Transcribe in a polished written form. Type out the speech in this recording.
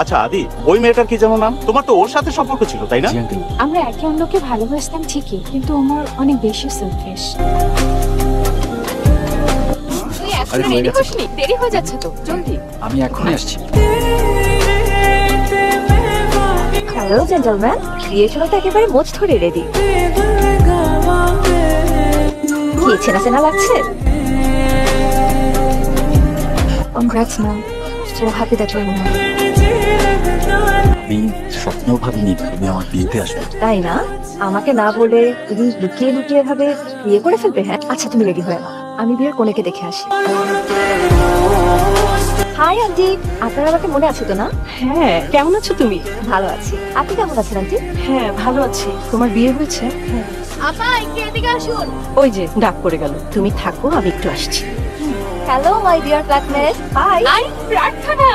আচ্ছা আদি, ওই মেয়েটার কি যেন নাম? তোমার তো ওর সাথে সম্পর্ক ছিল, তাই না? আমরা একে অন্যকে ভালোবাসতাম ঠিকই, কিন্তু ওমর অনেক বেশি সেলফিশ। তুই এখন রেডি হসনি? দেরি হয়ে যাচ্ছে তো, জলদি। আমি এখনই আসছি। হ্যালো জেন্টলম্যান, বিয়ের জন্য তো একেবারে মোচ ধরে রেডি। কি চেনা চেনা লাগছে? Congrats ma'am. So happy that you're married. আমি স্বপ্নেও ভাবিনি তুমি আমার বিয়েতে আসবে। তাই না? আমাকে না বলে তুমি লুকিয়ে লুকিয়ে ভাবে বিয়ে করে ফেলবে? হ্যাঁ, আচ্ছা তুমি রেডি হয়ে নাও, আমি বিয়ের কনেকে দেখে আসি। হাই আন্টি, আপনার আমাকে মনে আছে তো না? হ্যাঁ, কেমন আছো তুমি? ভালো আছি, আপনি কেমন আছেন আন্টি? হ্যাঁ, ভালো আছি। তোমার বিয়ে হয়েছে? হ্যাঁ। আপা একটু এদিকে আসুন। ওই যে ডাক পড়ে গেল, তুমি থাকো, আমি একটু আসছি। Hello my dear flatmate. Hi. প্রার্থনা।